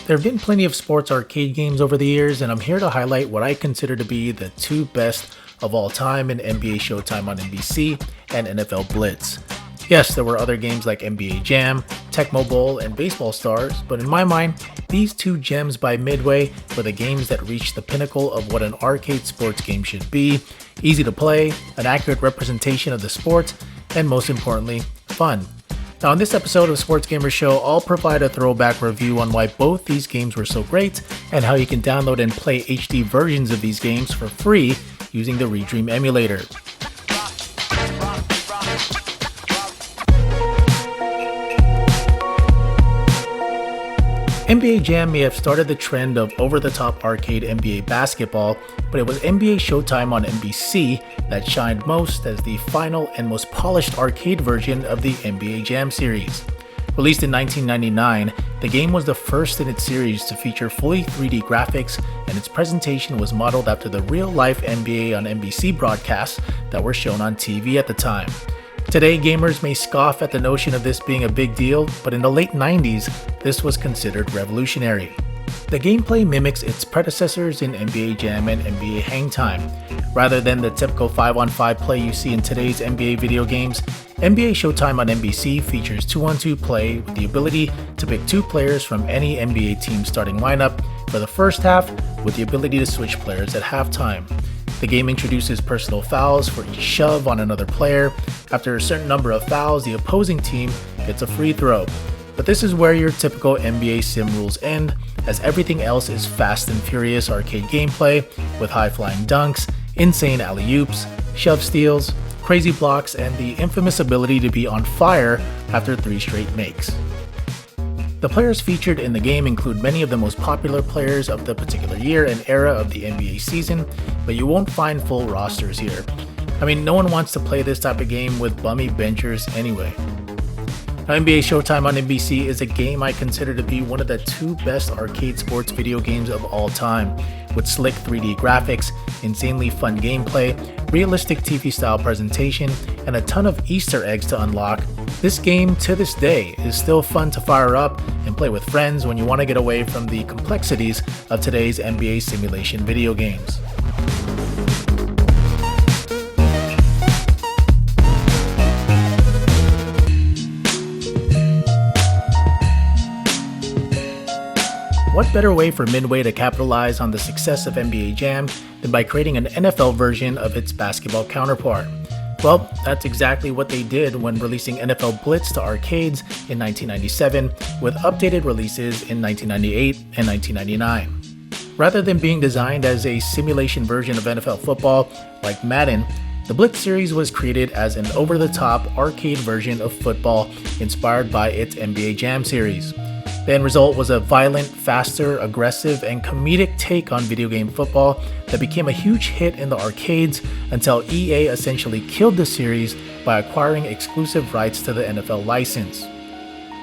There have been plenty of sports arcade games over the years, and I'm here to highlight what I consider to be the two best of all time in NBA Showtime on NBC and NFL Blitz. Yes, there were other games like NBA Jam, Tecmo Bowl, and Baseball Stars, but in my mind, these two gems by Midway were the games that reached the pinnacle of what an arcade sports game should be: easy to play, an accurate representation of the sport, and most importantly, fun. Now in this episode of SportsGamerShow, I'll provide a throwback review on why both these games were so great and how you can download and play HD versions of these games for free using the Redream emulator. NBA Jam may have started the trend of over-the-top arcade NBA basketball, but it was NBA Showtime on NBC that shined most as the final and most polished arcade version of the NBA Jam series. Released in 1999, the game was the first in its series to feature fully 3D graphics, and its presentation was modeled after the real-life NBA on NBC broadcasts that were shown on TV at the time. Today, gamers may scoff at the notion of this being a big deal, but in the late 90s, this was considered revolutionary. The gameplay mimics its predecessors in NBA Jam and NBA Hang Time. Rather than the typical 5-on-5 play you see in today's NBA video games, NBA Showtime on NBC features 2-on-2 play with the ability to pick two players from any NBA team starting lineup for the first half, with the ability to switch players at halftime. The game introduces personal fouls for each shove on another player. After a certain number of fouls, the opposing team gets a free throw. But this is where your typical NBA sim rules end, as everything else is fast and furious arcade gameplay with high-flying dunks, insane alley-oops, shove steals, crazy blocks, and the infamous ability to be on fire after 3 straight makes. The players featured in the game include many of the most popular players of the particular year and era of the NBA season, but you won't find full rosters here. I mean, no one wants to play this type of game with bummy benchers anyway. Now, NBA Showtime on NBC is a game I consider to be one of the two best arcade sports video games of all time. With slick 3D graphics, insanely fun gameplay, realistic TV-style presentation, and a ton of Easter eggs to unlock, this game to this day is still fun to fire up and play with friends when you want to get away from the complexities of today's NBA simulation video games. What better way for Midway to capitalize on the success of NBA Jam than by creating an NFL version of its basketball counterpart? Well, that's exactly what they did when releasing NFL Blitz to arcades in 1997, with updated releases in 1998 and 1999. Rather than being designed as a simulation version of NFL football like Madden, the Blitz series was created as an over-the-top arcade version of football inspired by its NBA Jam series. The end result was a violent, faster, aggressive, and comedic take on video game football that became a huge hit in the arcades until EA essentially killed the series by acquiring exclusive rights to the NFL license.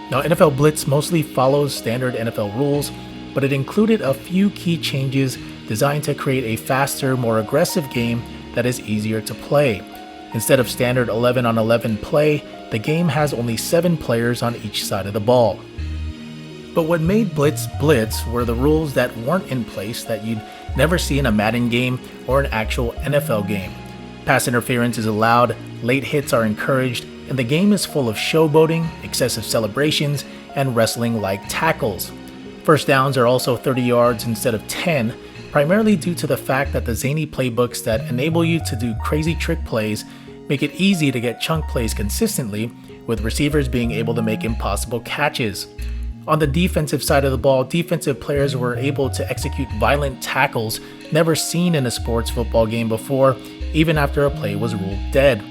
Now, NFL Blitz mostly follows standard NFL rules, but it included a few key changes designed to create a faster, more aggressive game that is easier to play. Instead of standard 11-on-11 play, the game has only 7 players on each side of the ball. But what made Blitz Blitz were the rules that weren't in place that you'd never see in a Madden game or an actual NFL game. Pass interference is allowed, late hits are encouraged, and the game is full of showboating, excessive celebrations, and wrestling-like tackles. First downs are also 30 yards instead of 10, primarily due to the fact that the zany playbooks that enable you to do crazy trick plays make it easy to get chunk plays consistently, with receivers being able to make impossible catches. On the defensive side of the ball, defensive players were able to execute violent tackles never seen in a sports football game before, even after a play was ruled dead.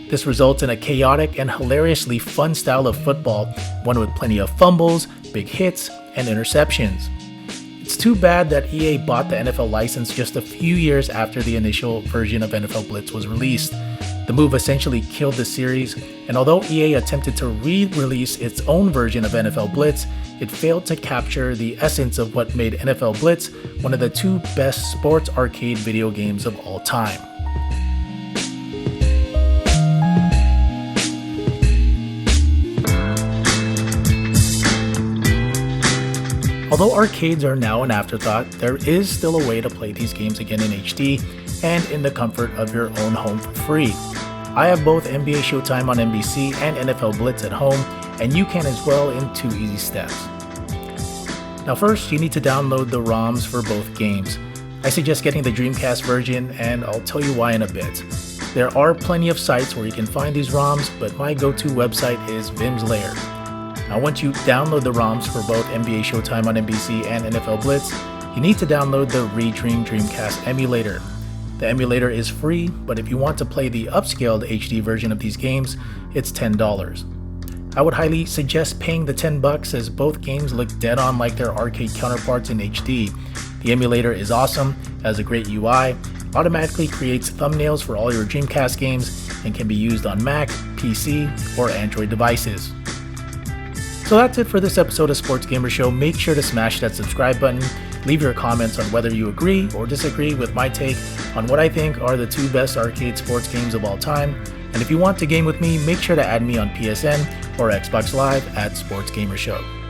This results in a chaotic and hilariously fun style of football, one with plenty of fumbles, big hits, and interceptions. It's too bad that EA bought the NFL license just a few years after the initial version of NFL Blitz was released. The move essentially killed the series, and although EA attempted to re-release its own version of NFL Blitz, it failed to capture the essence of what made NFL Blitz one of the two best sports arcade video games of all time. Although arcades are now an afterthought, there is still a way to play these games again in HD and in the comfort of your own home for free. I have both NBA Showtime on NBC and NFL Blitz at home, and you can as well in 2 easy steps. Now first, you need to download the ROMs for both games. I suggest getting the Dreamcast version, and I'll tell you why in a bit. There are plenty of sites where you can find these ROMs, but my go-to website is Vim's Lair. Now once you download the ROMs for both NBA Showtime on NBC and NFL Blitz, you need to download the Redream Dreamcast emulator. The emulator is free, but if you want to play the upscaled HD version of these games, it's $10. I would highly suggest paying the $10 as both games look dead on like their arcade counterparts in HD. The emulator is awesome, has a great UI, automatically creates thumbnails for all your Dreamcast games, and can be used on Mac, PC, or Android devices. So that's it for this episode of Sports Gamer Show. Make sure to smash that subscribe button, leave your comments on whether you agree or disagree with my take on what I think are the 2 best arcade sports games of all time. And if you want to game with me, make sure to add me on PSN or Xbox Live at SportsGamerShow.